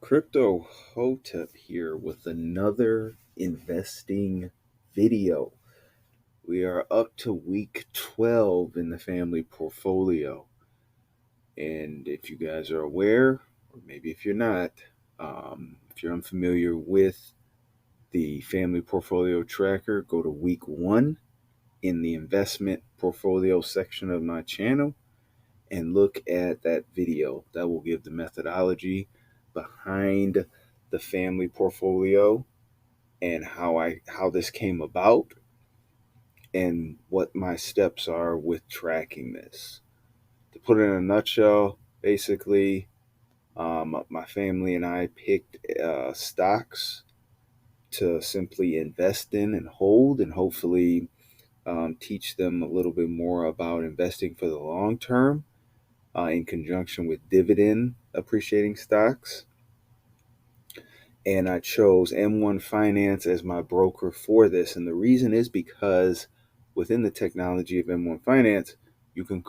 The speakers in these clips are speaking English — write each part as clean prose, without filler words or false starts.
Crypto Hotep here with another investing video. We are up to week 12 in the family portfolio. And if you guys are aware, or maybe if you're not, if you're unfamiliar with the family portfolio tracker, go to week 1 in the investment portfolio section of my channel and look at that video. That will give the methodology behind the family portfolio and how this came about and what my steps are with tracking this. To put it in a nutshell, basically, my family and I picked stocks to simply invest in and hold, and hopefully teach them a little bit more about investing for the long term in conjunction with dividend appreciating stocks. And I chose M1 Finance as my broker for this. And the reason is because within the technology of M1 Finance, you can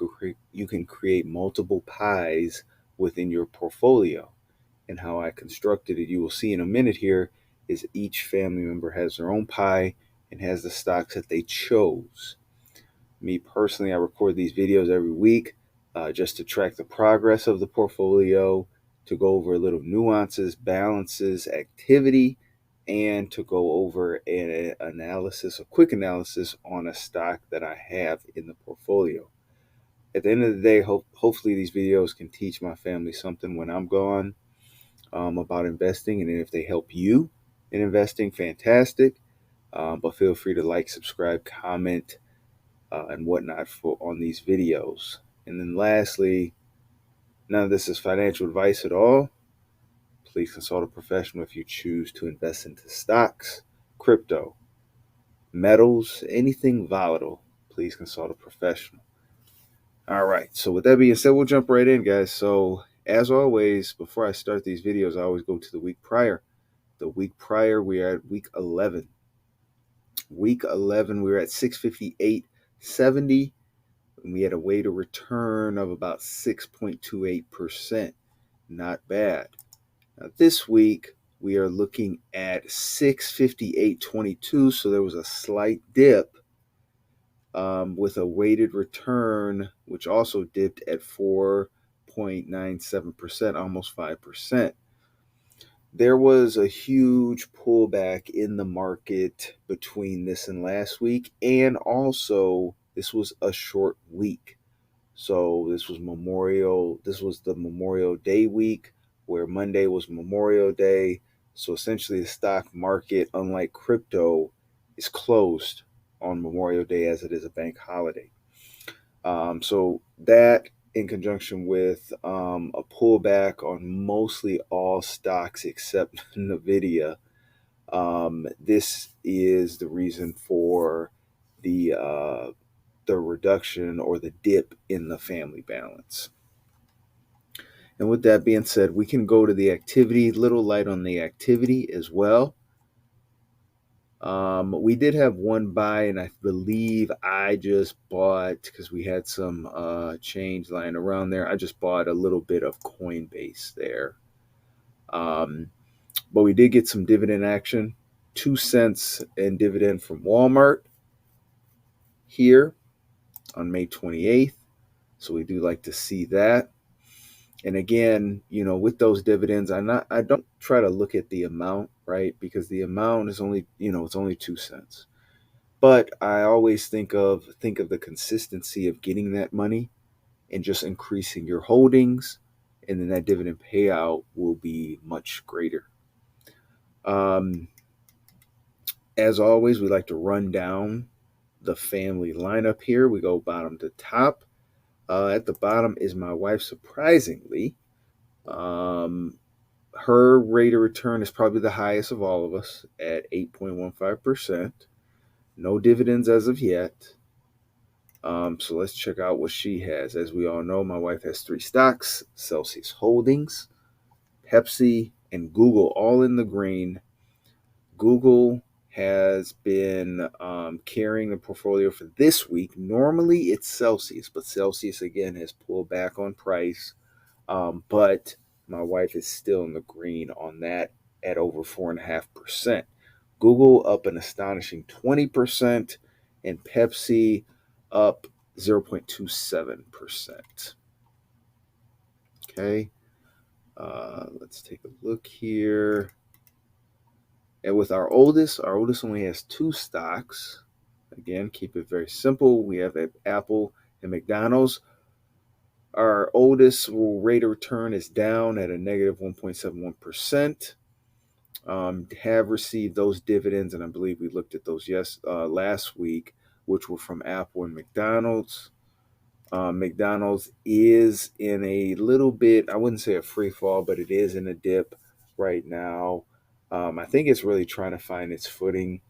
create multiple pies within your portfolio. And how I constructed it, you will see in a minute here, is each family member has their own pie and has the stocks that they chose. Me personally, I record these videos every week just to track the progress of the portfolio, to go over a little nuances, balances, activity, and to go over an analysis, a quick analysis on a stock that I have in the portfolio. At the end of the day, hopefully these videos can teach my family something when I'm gone about investing. And if they help you in investing, fantastic. But feel free to like, subscribe, comment, and whatnot on these videos. And then lastly, none of this is financial advice at all. Please consult a professional if you choose to invest into stocks, crypto, metals, anything volatile. Please consult a professional. All right, so with that being said, we'll jump right in, guys. So as always, before I start these videos, I always go to the week prior. The week prior, we are at week 11. Week 11, we were at 658.70. And we had a weighted return of about 6.28%. Not bad. Now, this week, we are looking at 658.22, so there was a slight dip with a weighted return, which also dipped at 4.97%, almost 5%. There was a huge pullback in the market between this and last week, and also this was a short week. So this was the Memorial Day week, where Monday was Memorial Day. So essentially the stock market, unlike crypto, is closed on Memorial Day as it is a bank holiday. So that, in conjunction with a pullback on mostly all stocks except Nvidia, this is the reason for the reduction or the dip in the family balance. And with that being said, we can go to the activity, little light on the activity as well. We did have one buy, and I believe I just bought, because we had some change lying around there, I just bought a little bit of Coinbase there. But we did get some dividend action, 2 cents in dividend from Walmart here on May 28th. So we do like to see that. And again, with those dividends, I don't try to look at the amount, right? Because the amount is only, it's only 2 cents. But I always think of the consistency of getting that money and just increasing your holdings, and then that dividend payout will be much greater. As always, we like to run down the family lineup here. We go bottom to top. At the bottom is my wife, surprisingly. Her rate of return is probably the highest of all of us at 8.15%. No dividends as of yet. So let's check out what she has. As we all know, my wife has 3 stocks: Celsius Holdings, Pepsi, and Google, all in the green. Google has been carrying the portfolio for this week. Normally it's Celsius, but Celsius again has pulled back on price. But My wife is still in the green on that at over 4.5%. Google up an astonishing 20%, and Pepsi up 0.27%. Okay, let's take a look here. And with our oldest only has two stocks. Again, keep it very simple. We have Apple and McDonald's. Our oldest rate of return is down at a negative 1.71%. Have received those dividends, and I believe we looked at those last week, which were from Apple and McDonald's. McDonald's is in a little bit, I wouldn't say a free fall, but it is in a dip right now. I think it's really trying to find its footing,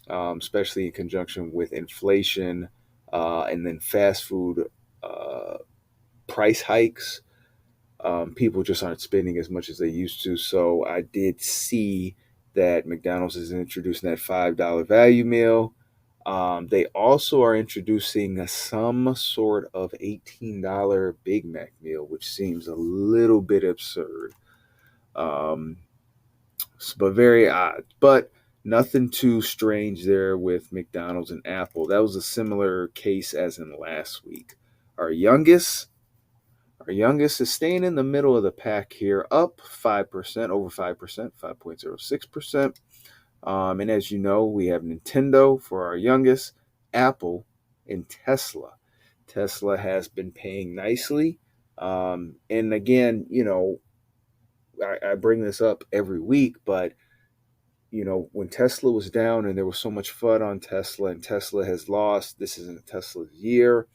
especially in conjunction with inflation and then fast food uh, price hikes. People just aren't spending as much as they used to. So I did see that McDonald's is introducing that $5 value meal. They also are introducing some sort of $18 Big Mac meal, which seems a little bit absurd, um, but very odd. But nothing too strange there with McDonald's and Apple. That was a similar case as in last week. Our youngest our youngest is staying in the middle of the pack here, up 5%, over 5%, 5.06%. And as you know, we have Nintendo for our youngest, Apple, and Tesla. Tesla has been paying nicely. And again, I bring this up every week, but when Tesla was down and there was so much FUD on Tesla and Tesla has lost, this isn't Tesla's year.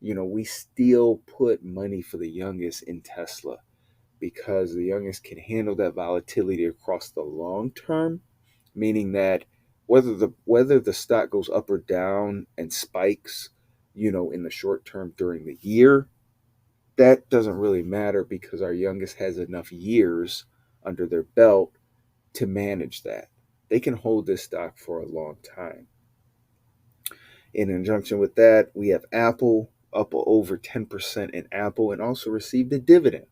We still put money for the youngest in Tesla because the youngest can handle that volatility across the long term, meaning that whether the stock goes up or down and spikes, in the short term during the year, that doesn't really matter because our youngest has enough years under their belt to manage that. They can hold this stock for a long time. In conjunction with that, we have Apple up over 10% in Apple and also received a dividend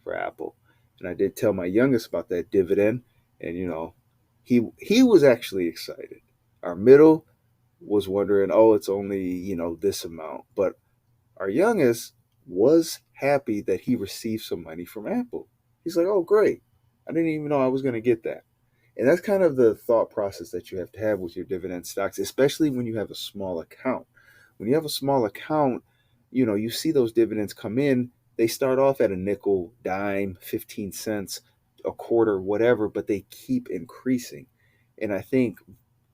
for Apple. And I did tell my youngest about that dividend, and he was actually excited. Our middle was wondering, oh, it's only, this amount. But our youngest was happy that he received some money from Apple. He's like, oh, great. I didn't even know I was going to get that. And that's kind of the thought process that you have to have with your dividend stocks, especially when you have a small account. When you have a small account, you see those dividends come in, they start off at a nickel, dime, 15 cents, a quarter, whatever, but they keep increasing. And I think,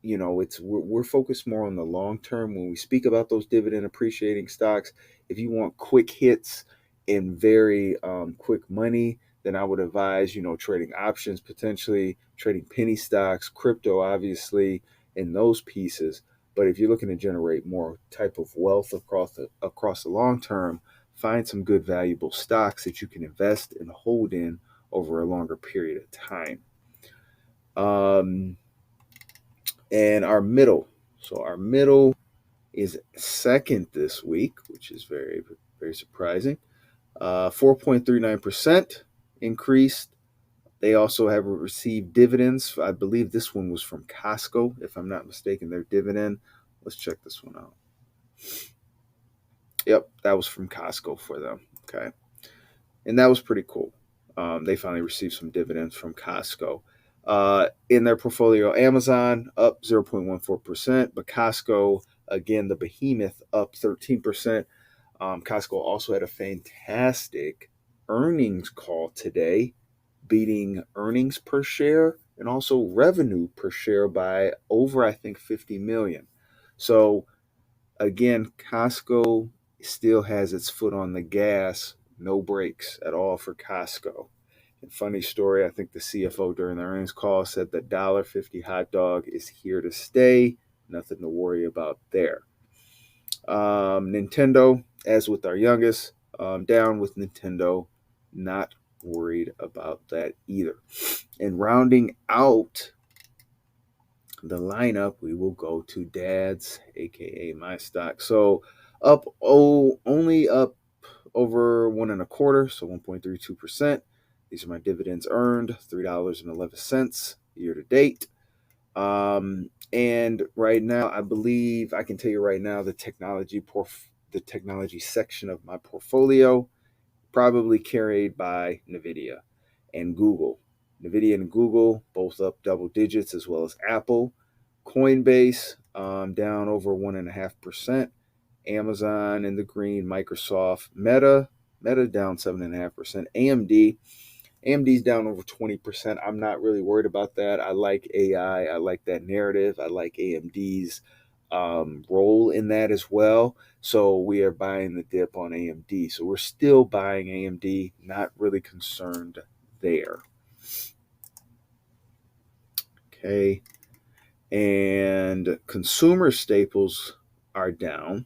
we're focused more on the long term when we speak about those dividend appreciating stocks. If you want quick hits and very quick money, then I would advise, trading options, potentially trading penny stocks, crypto, obviously, in those pieces. But if you're looking to generate more type of wealth across the long term, find some good valuable stocks that you can invest and hold in over a longer period of time. And our middle. So our middle is second this week, which is very, very surprising. 4.39% increased. They also have received dividends. I believe this one was from Costco, if I'm not mistaken, their dividend. Let's check this one out. Yep, that was from Costco for them. Okay. And that was pretty cool. They finally received some dividends from Costco. In their portfolio, Amazon up 0.14%, but Costco, again, the behemoth, up 13%. Costco also had a fantastic earnings call today, beating earnings per share and also revenue per share by over, I think, 50 million. So again, Costco still has its foot on the gas, no brakes at all for Costco. And funny story, I think the CFO during the earnings call said the $1.50 hot dog is here to stay. Nothing to worry about there. Nintendo, as with our youngest, down with Nintendo. Not worried about that either. And rounding out the lineup, we will go to Dad's, aka my stock. So only up over 1.25, so 1.32%. These are my dividends earned, $3.11 year to date. And right now, I believe I can tell you right now, the technology section of my portfolio probably carried by Nvidia and Google. Nvidia and Google both up double digits, as well as Apple. Coinbase down over 1.5%. Amazon in the green. Microsoft, Meta down 7.5%. AMD's down over 20%. I'm not really worried about that. I like AI. I like that narrative. I like AMD's role in that as well. So we are buying the dip on AMD. So we're still buying AMD, not really concerned there. Okay. And consumer staples are down,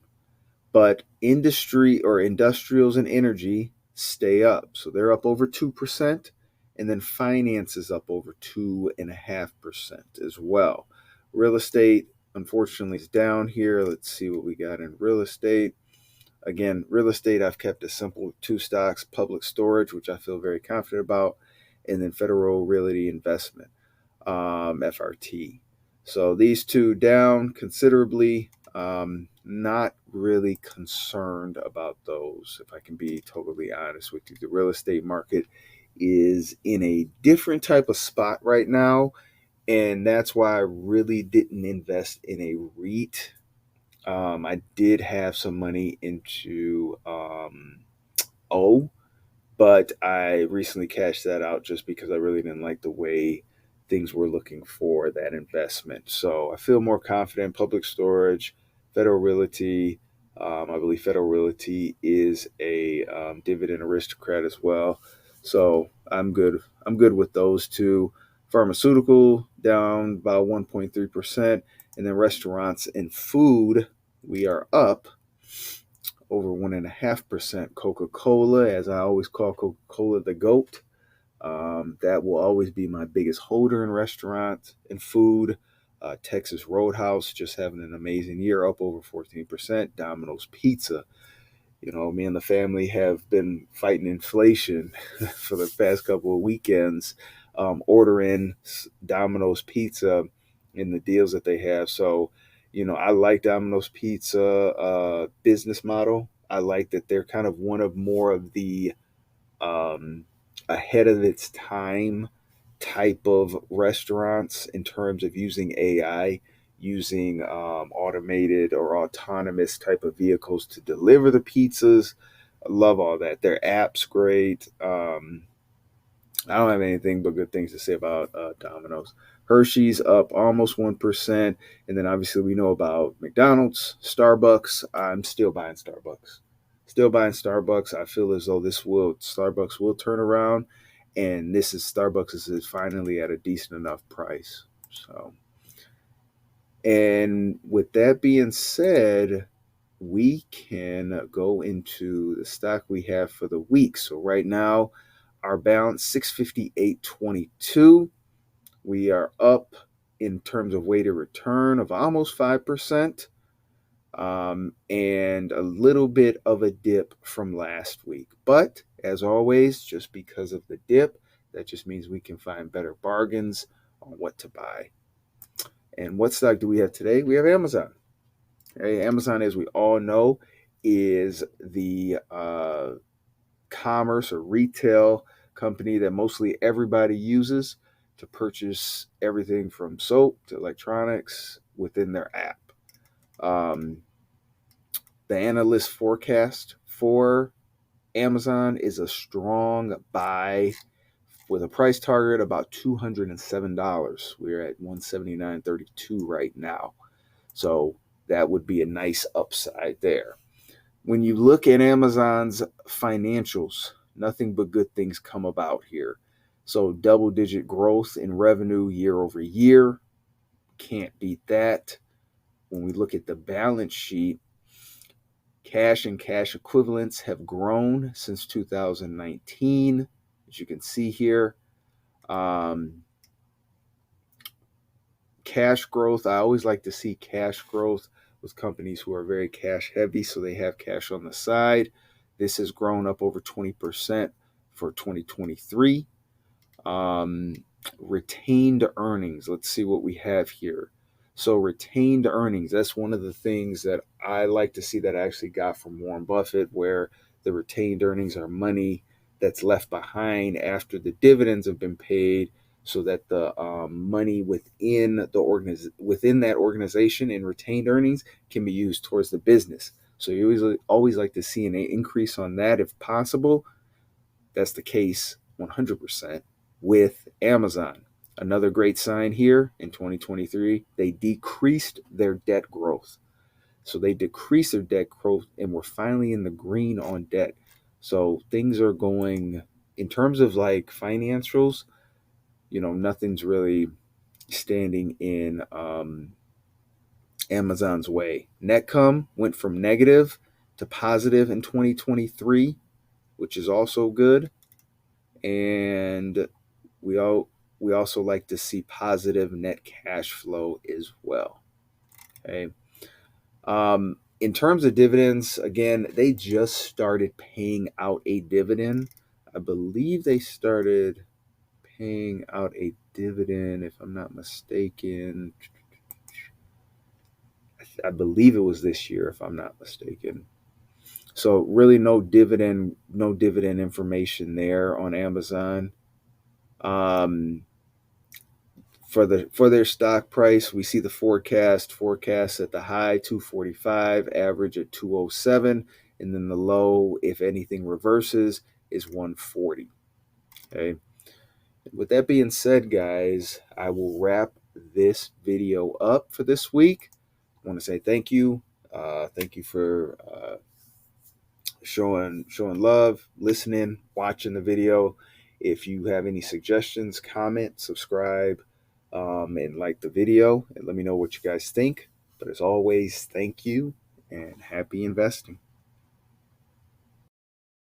but industry or industrials and energy stay up. So they're up over 2%. And then finance is up over 2.5% as well. Real estate, unfortunately, is down here. Let's see what we got in real estate. Again, real estate, I've kept it simple with two stocks: Public Storage, which I feel very confident about, and then Federal Realty Investment, FRT. So these two down considerably. Not really concerned about those, if I can be totally honest with you. The real estate market is in a different type of spot right now, and that's why I really didn't invest in a REIT. I did have some money into O, but I recently cashed that out just because I really didn't like the way things were looking for that investment. So I feel more confident. Public Storage, Federal Realty. I believe Federal Realty is a dividend aristocrat as well. So I'm good. I'm good with those two. Pharmaceutical down about 1.3%, and then restaurants and food, we are up over 1.5%. Coca-Cola, as I always call Coca-Cola the GOAT, that will always be my biggest holder in restaurants and food. Texas Roadhouse just having an amazing year, up over 14%. Domino's Pizza. You know, me and the family have been fighting inflation for the past couple of weekends, ordering Domino's Pizza in the deals that they have. So, you know, I like Domino's Pizza business model. I like that they're kind of one of more of the um, ahead of its time type of restaurants in terms of using AI, using automated or autonomous type of vehicles to deliver the pizzas. I love all that. Their app's great. I don't have anything but good things to say about Domino's. Hershey's up almost 1%. And then obviously we know about McDonald's, Starbucks. I'm still buying Starbucks. Still buying Starbucks. I feel as though Starbucks will turn around. And Starbucks is finally at a decent enough price. So, and with that being said, we can go into the stock we have for the week. So right now, our balance 658.22. We are up in terms of weighted return of almost 5%, and a little bit of a dip from last week. But as always, just because of the dip, that just means we can find better bargains on what to buy. And what stock do we have today? We have Amazon. Okay, Amazon, as we all know, is the commerce or retail company that mostly everybody uses to purchase everything from soap to electronics within their app. The analyst forecast for Amazon is a strong buy with a price target about $207. We're at $179.32 right now. So that would be a nice upside there. When you look at Amazon's financials, nothing but good things come about here. So double-digit growth in revenue year over year. Can't beat that. When we look at the balance sheet, cash and cash equivalents have grown since 2019, as you can see here. Cash growth, I always like to see cash growth with companies who are very cash heavy, so they have cash on the side. This has grown up over 20% for 2023. Um, Retained earnings. Let's see what we have here. So retained earnings, that's one of the things that I like to see that I actually got from Warren Buffett, where the retained earnings are money that's left behind after the dividends have been paid, so that the money within that organization in retained earnings can be used towards the business. So you always like to see an increase on that if possible. That's the case 100% with Amazon. Another great sign here in 2023, they decreased their debt growth. So they decreased their debt growth and we're finally in the green on debt. So things are going, in terms of like financials, nothing's really standing in Amazon's way. Netcom went from negative to positive in 2023, which is also good. And we all we also like to see positive net cash flow as well. Okay. In terms of dividends, again, they just started paying out a dividend. I believe they started paying out a dividend, if I'm not mistaken. I believe it was this year, if I'm not mistaken. So really, no dividend information there on Amazon. Um, for their stock price, we see the forecast at the high 245, average at 207, and then the low, if anything reverses, is 140. Okay. With that being said, guys, I will wrap this video up for this week. I want to say thank you. Thank you for showing love, listening, watching the video. If you have any suggestions, comment, subscribe, and like the video, and let me know what you guys think. But as always, thank you and happy investing.